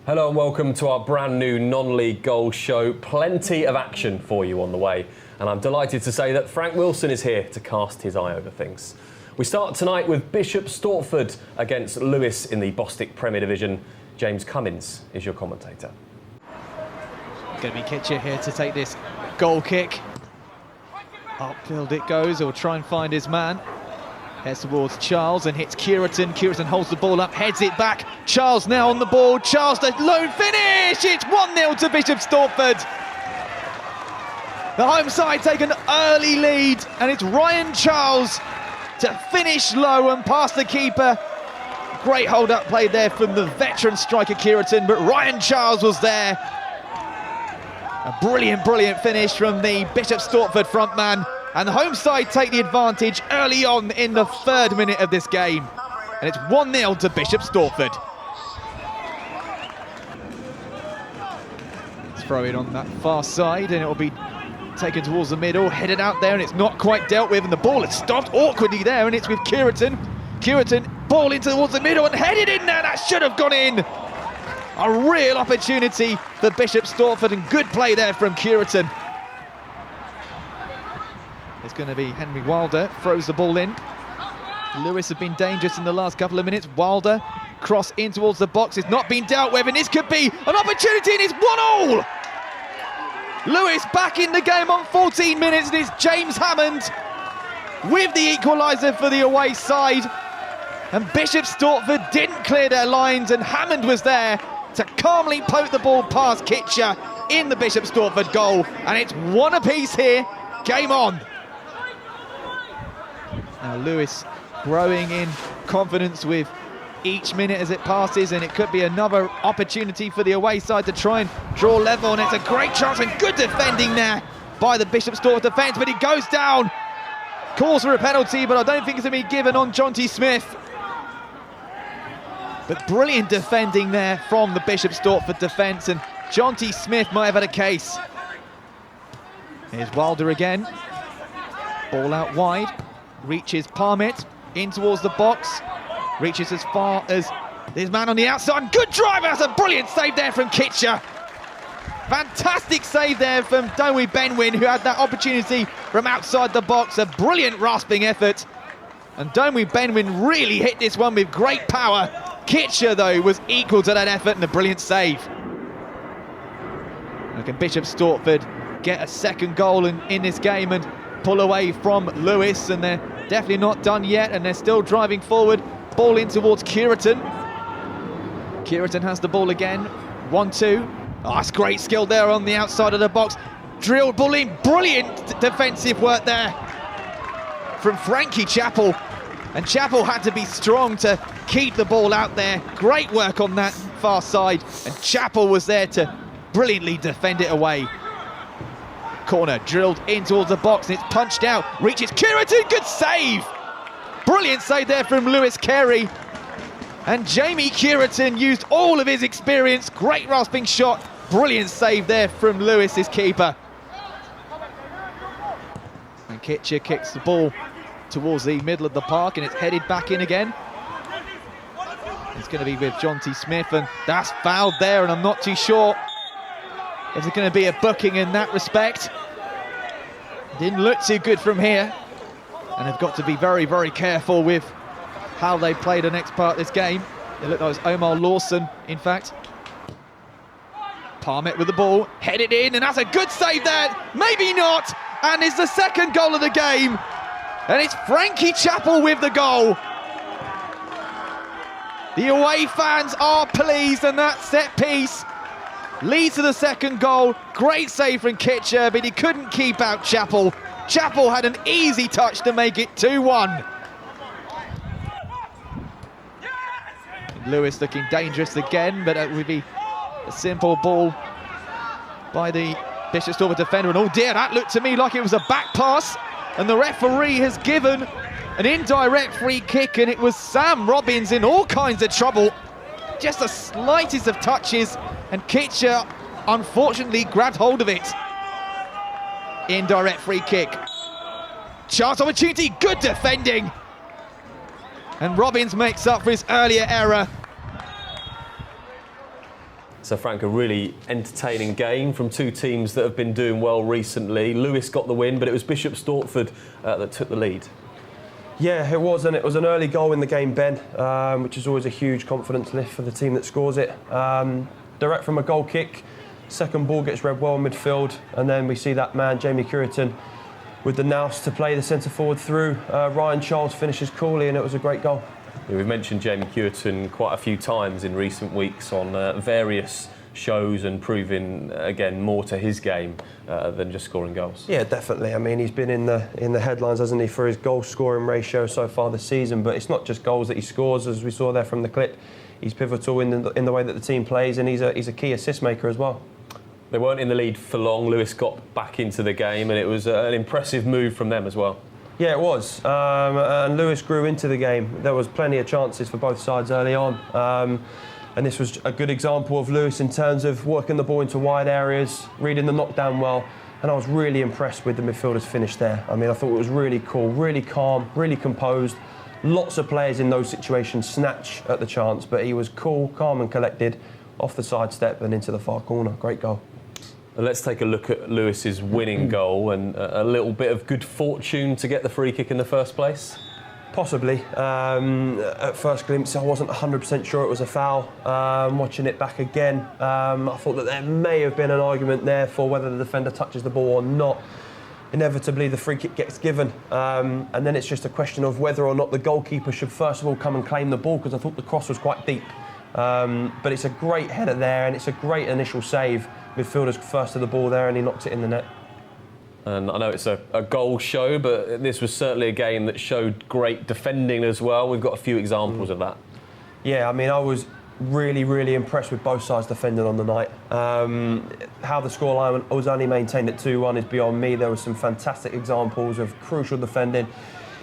Hello and welcome to our brand new non-league goal show. Plenty of action for you on the way. And I'm delighted to say that Frank Wilson is here to cast his eye over things. We start tonight with Bishop Stortford against Lewis in the Bostik Premier Division. James Cummins is your commentator. Going to be Kitcher here to take this goal kick. Upfield it goes, he'll try and find his man. Heads towards Charles and hits Carshalton. Carshalton holds the ball up, heads it back. Charles now on the ball. Charles, the lone finish! It's 1-0 to Bishop Stortford. The home side take an early lead, and it's Ryan Charles to finish low and past the keeper. Great hold-up play there from the veteran striker Carshalton, but Ryan Charles was there. A brilliant finish from the Bishop Stortford frontman. And the home side take the advantage early on in the 3rd minute of this game. And it's 1-0 to Bishop Stortford. Let's throw it on that far side and it'll be taken towards the middle, headed out there, and it's not quite dealt with, and the ball is stopped awkwardly there, and it's with Carshalton. Carshalton, ball into towards the middle and headed in there, that should have gone in. A real opportunity for Bishop Stortford, and good play there from Carshalton. It's going to be Henry Wilder, throws the ball in. Lewis have been dangerous in the last couple of minutes. Wilder, cross in towards the box, it's not been dealt with, and this could be an opportunity, and it's 1-1! Lewis back in the game on 14 minutes, and it's James Hammond with the equaliser for the away side. And Bishop Stortford didn't clear their lines, and Hammond was there to calmly poke the ball past Kitcher in the Bishop Stortford goal. And it's 1 apiece here, game on. Now Lewis growing in confidence with each minute as it passes, and it could be another opportunity for the away side to try and draw level, and it's a great chance and good defending there by the Bishop Stortford defence, but it goes down. Calls for a penalty, but I don't think it's going to be given on Jonty Smith. But brilliant defending there from the Bishop Stortford defence, and Jonty Smith might have had a case. Here's Wilder again. Ball out wide. Reaches Parmet in towards the box. Reaches as far as his man on the outside. Good drive! That's a brilliant save there from Kitcher. Fantastic save there from Dowie Benwyn, who had that opportunity from outside the box. A brilliant rasping effort. And Dowie Benwyn really hit this one with great power. Kitcher, though, was equal to that effort, and a brilliant save. And can Bishop Stortford get a second goal in this game and pull away from Lewis? And they're definitely not done yet, and they're still driving forward. Ball in towards Carshalton. Carshalton has the ball again. 1-2. Oh, that's great skill there on the outside of the box. Drilled ball in. Brilliant defensive work there from Frankie Chappell. And Chappell had to be strong to keep the ball out there. Great work on that far side. And Chappell was there to brilliantly defend it away. Corner drilled in towards the box, and it's punched out. Reaches Carshalton. Good save. Brilliant save there from Lewis Carey. And Jamie Carshalton used all of his experience. Great rasping shot. Brilliant save there from Lewis's keeper. And Kitcher kicks the ball towards the middle of the park, and it's headed back in again. It's going to be with Jonty Smith, and that's fouled there, and I'm not too sure if there's going to be a booking in that respect. Didn't look too good from here, and they've got to be very careful with how they play the next part of this game. It looked like it was Omar Lawson, in fact. Parmet with the ball, headed in, and that's a good save there. Maybe not, and it's the second goal of the game. And it's Frankie Chappell with the goal. The away fans are pleased, and that set piece leads to the second goal. Great save from Kitcher, but he couldn't keep out Chappell. Chappell had an easy touch to make it 2-1. Lewis looking dangerous again, but it would be a simple ball by the Bishop Stortford defender. And oh dear, that looked to me like it was a back pass. And the referee has given an indirect free kick, and it was Sam Robbins in all kinds of trouble. Just the slightest of touches, and Kitcher unfortunately grabbed hold of it. Indirect free kick. Chance opportunity, good defending. And Robbins makes up for his earlier error. So Frank, a really entertaining game from two teams that have been doing well recently. Lewis got the win, but it was Bishop Stortford that took the lead. Yeah, it was, and it was an early goal in the game, Ben, which is always a huge confidence lift for the team that scores it. Direct from a goal kick, second ball gets read well in midfield, and then we see that man, Jamie Curiton, with the nous to play the centre forward through. Ryan Charles finishes coolly, and it was a great goal. Yeah, we've mentioned Jamie Curiton quite a few times in recent weeks on various shows and proving, again, more to his game than just scoring goals. Yeah, definitely. I mean, he's been in the headlines, hasn't he, for his goal-scoring ratio so far this season, but it's not just goals that he scores, as we saw there from the clip. He's pivotal in the way that the team plays, and he's a key assist maker as well. They weren't in the lead for long. Lewis got back into the game, and it was an impressive move from them as well. Yeah, it was. And Lewis grew into the game. There was plenty of chances for both sides early on. And this was a good example of Lewis in terms of working the ball into wide areas, reading the knockdown well. And I was really impressed with the midfielder's finish there. I mean, I thought it was really cool, really calm, really composed. Lots of players in those situations snatch at the chance, but he was cool, calm and collected, off the sidestep and into the far corner. Great goal. Let's take a look at Lewis's winning goal and a little bit of good fortune to get the free kick in the first place. Possibly. At first glimpse, I wasn't 100% sure it was a foul. Watching it back again, I thought that there may have been an argument there for whether the defender touches the ball or not. Inevitably, the free kick gets given, and then it's just a question of whether or not the goalkeeper should first of all come and claim the ball, because I thought the cross was quite deep. But it's a great header there, and it's a great initial save. Midfielder's first to the ball there, and he knocked it in the net. And I know it's a goal show, but this was certainly a game that showed great defending as well. We've got a few examples of that. Yeah, I mean, I was really, really impressed with both sides defending on the night. How the scoreline was only maintained at 2-1 is beyond me. There were some fantastic examples of crucial defending.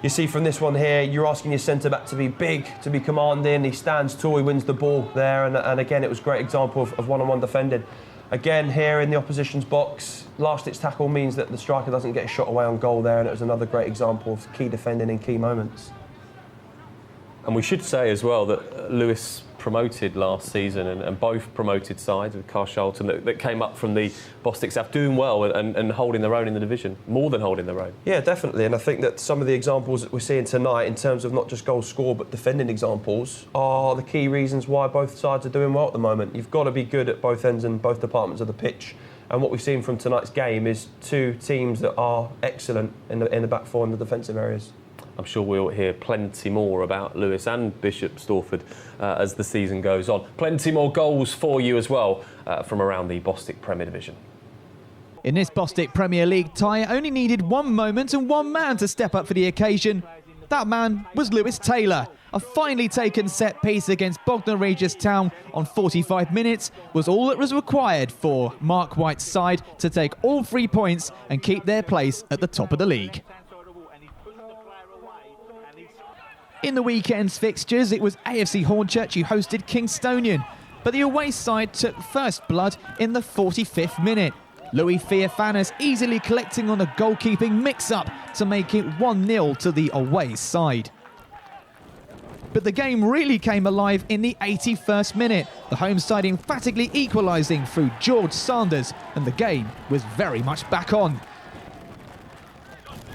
You see from this one here, you're asking your centre-back to be big, to be commanding. He stands tall, he wins the ball there, and again, it was a great example of one-on-one defending. Again, here in the opposition's box, last-ditch tackle means that the striker doesn't get a shot away on goal there, and it was another great example of key defending in key moments. And we should say as well that Lewis promoted last season, and both promoted sides with Carshalton that came up from the Bostik South doing well and holding their own in the division, more than holding their own. Yeah, definitely. And I think that some of the examples that we're seeing tonight in terms of not just goals scored but defending examples are the key reasons why both sides are doing well at the moment. You've got to be good at both ends and both departments of the pitch. And what we've seen from tonight's game is two teams that are excellent in the back four and the defensive areas. I'm sure we'll hear plenty more about Lewis and Bishop Stortford as the season goes on. Plenty more goals for you as well from around the Bostik Premier Division. In this Bostik Premier League tie, it only needed one moment and one man to step up for the occasion. That man was Lewis Taylor. A finely taken set piece against Bognor Regis Town on 45 minutes was all that was required for Mark White's side to take all 3 points and keep their place at the top of the league. In the weekend's fixtures, it was AFC Hornchurch who hosted Kingstonian, but the away side took first blood in the 45th minute. Louis Theophanis easily collecting on a goalkeeping mix-up to make it 1-0 to the away side. But the game really came alive in the 81st minute, the home side emphatically equalising through George Sanders, and the game was very much back on.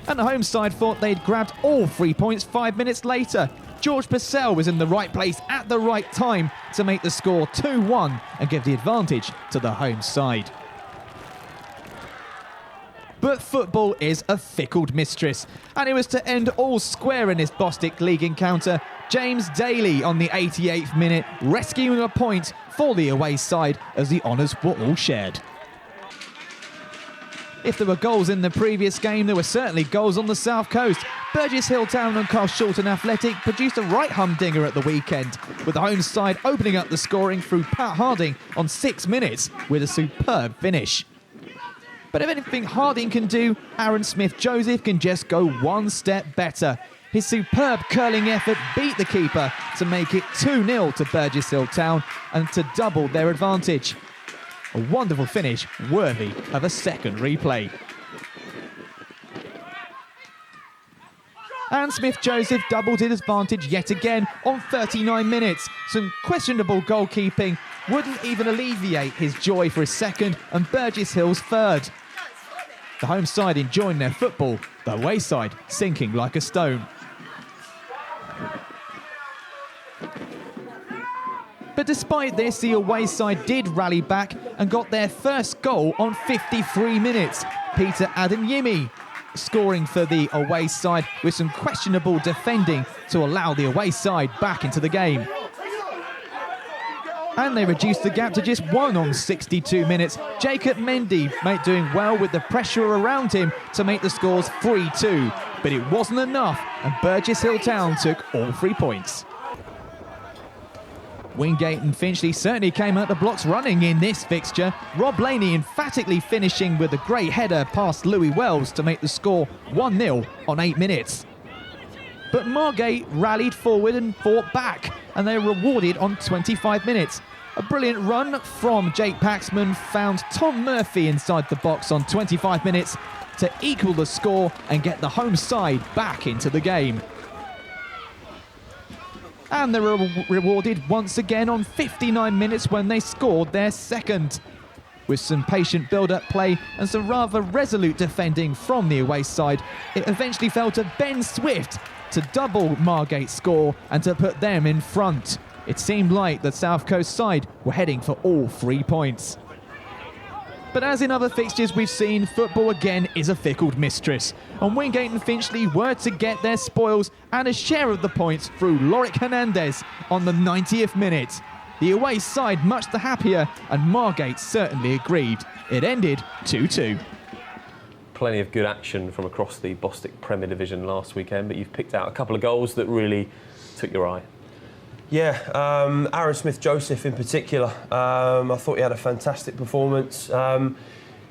And the home side thought they'd grabbed all 3 points 5 minutes later. George Purcell was in the right place at the right time to make the score 2-1 and give the advantage to the home side. But football is a fickle mistress, and it was to end all square in this Bostik League encounter. James Daly on the 88th minute rescuing a point for the away side as the honours were all shared. If there were goals in the previous game, there were certainly goals on the south coast. Burgess Hill Town and Carshalton Athletic produced a right humdinger at the weekend, with the home side opening up the scoring through Pat Harding on 6 minutes with a superb finish. But if anything Harding can do, Aaron Smith-Joseph can just go one step better. His superb curling effort beat the keeper to make it 2-0 to Burgess Hill Town and to double their advantage. A wonderful finish, worthy of a second replay. And Smith-Joseph doubled his advantage yet again on 39 minutes. Some questionable goalkeeping wouldn't even alleviate his joy for his second and Burgess Hill's third. The home side enjoying their football, the away side sinking like a stone. But despite this, the away side did rally back and got their first goal on 53 minutes. Peter Adeyemi scoring for the away side with some questionable defending to allow the away side back into the game. And they reduced the gap to just 1 on 62 minutes. Jacob Mendy doing well with the pressure around him to make the scores 3-2. But it wasn't enough, and Burgess Hill Town took all 3 points. Wingate and Finchley certainly came out the blocks running in this fixture. Rob Laney emphatically finishing with a great header past Louis Wells to make the score 1-0 on 8 minutes. But Margate rallied forward and fought back, and they were rewarded on 25 minutes. A brilliant run from Jake Paxman found Tom Murphy inside the box on 25 minutes to equal the score and get the home side back into the game. And they were rewarded once again on 59 minutes when they scored their second. With some patient build-up play and some rather resolute defending from the away side, it eventually fell to Ben Swift to double Margate's score and to put them in front. It seemed like the South Coast side were heading for all 3 points. But as in other fixtures we've seen, football again is a fickle mistress. And Wingate and Finchley were to get their spoils and a share of the points through Lorik Hernandez on the 90th minute. The away side much the happier, and Margate certainly agreed. It ended 2-2. Plenty of good action from across the Bostik Premier Division last weekend, but you've picked out a couple of goals that really took your eye. Yeah, Aaron Smith-Joseph in particular. I thought he had a fantastic performance.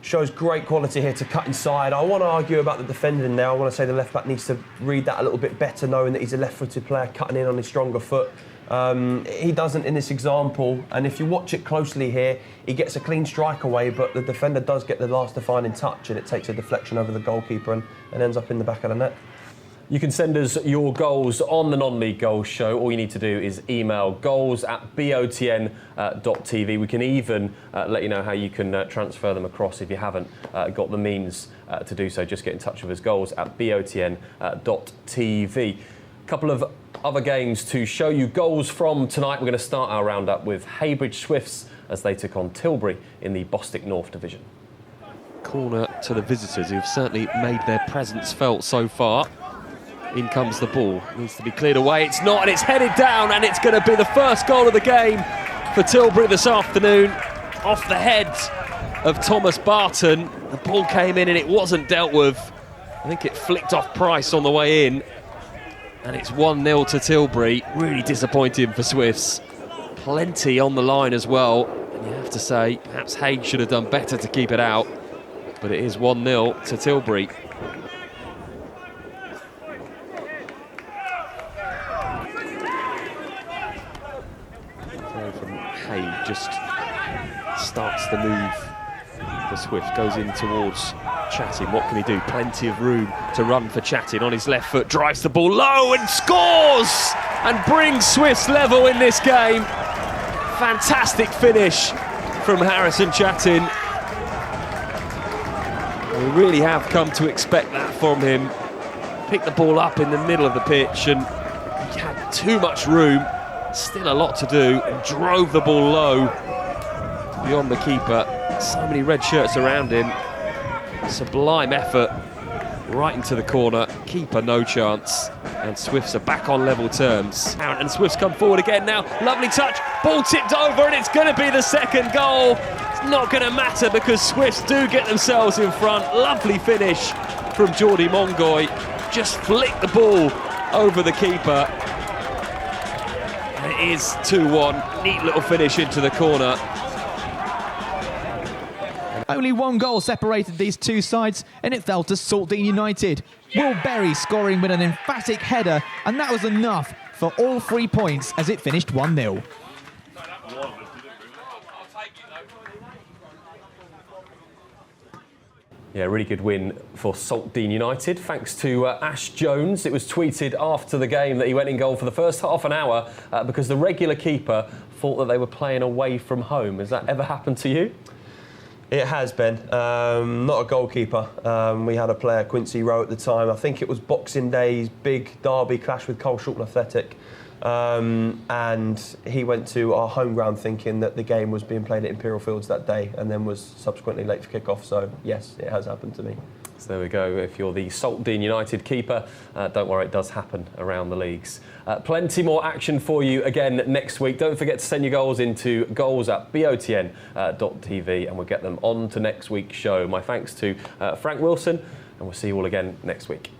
Shows great quality here to cut inside. I want to argue about the defending now. I want to say the left-back needs to read that a little bit better, knowing that he's a left-footed player cutting in on his stronger foot. He doesn't in this example, and if you watch it closely here, he gets a clean strike away, but the defender does get the last defining touch, and it takes a deflection over the goalkeeper and ends up in the back of the net. You can send us your goals on the Non-League Goals Show. All you need to do is email goals@botn.tv. We can even let you know how you can transfer them across if you haven't got the means to do so. Just get in touch with us, goals@botn.tv. A couple of other games to show you goals from tonight. We're going to start our roundup with Heybridge Swifts as they took on Tilbury in the Bostik North Division. Corner to the visitors, who've certainly made their presence felt so far. In comes the ball, needs to be cleared away. It's not, and it's headed down, and it's going to be the first goal of the game for Tilbury this afternoon. Off the head of Thomas Barton. The ball came in and it wasn't dealt with. I think it flicked off Price on the way in. And it's 1-0 to Tilbury. Really disappointing for Swifts. Plenty on the line as well. And you have to say, perhaps Haig should have done better to keep it out. But it is 1-0 to Tilbury. Haig just starts the move for Swift, goes in towards Chattin. What can he do? Plenty of room to run for Chattin. On his left foot, drives the ball low and scores and brings Swifts level in this game. Fantastic finish from Harrison Chattin. We really have come to expect that from him. Picked the ball up in the middle of the pitch and he had too much room. Still a lot to do, and drove the ball low beyond the keeper. So many red shirts around him. Sublime effort right into the corner. Keeper no chance, and Swifts are back on level terms. And Swifts come forward again now. Lovely touch, ball tipped over, and it's going to be the second goal. It's not going to matter because Swifts do get themselves in front. Lovely finish from Geordie Mongoy. Just flicked the ball over the keeper. It is 2-1, neat little finish into the corner. Only one goal separated these two sides, and it fell to Saltdean United. Will Berry scoring with an emphatic header, and that was enough for all 3 points as it finished 1-0. Yeah, really good win for Saltdean United. Thanks to Ash Jones. It was tweeted after the game that he went in goal for the first half an hour because the regular keeper thought that they were playing away from home. Has that ever happened to you? It has been. Not a goalkeeper. We had a player, Quincy Rowe, at the time. I think it was Boxing Day's big derby clash with Carshalton Athletic. And he went to our home ground thinking that the game was being played at Imperial Fields that day and then was subsequently late for kick-off. So, yes, it has happened to me. So there we go. If you're the Saltdean United keeper, don't worry, it does happen around the leagues. Plenty more action for you again next week. Don't forget to send your goals into goals@botn.tv and we'll get them on to next week's show. My thanks to Frank Wilson, and we'll see you all again next week.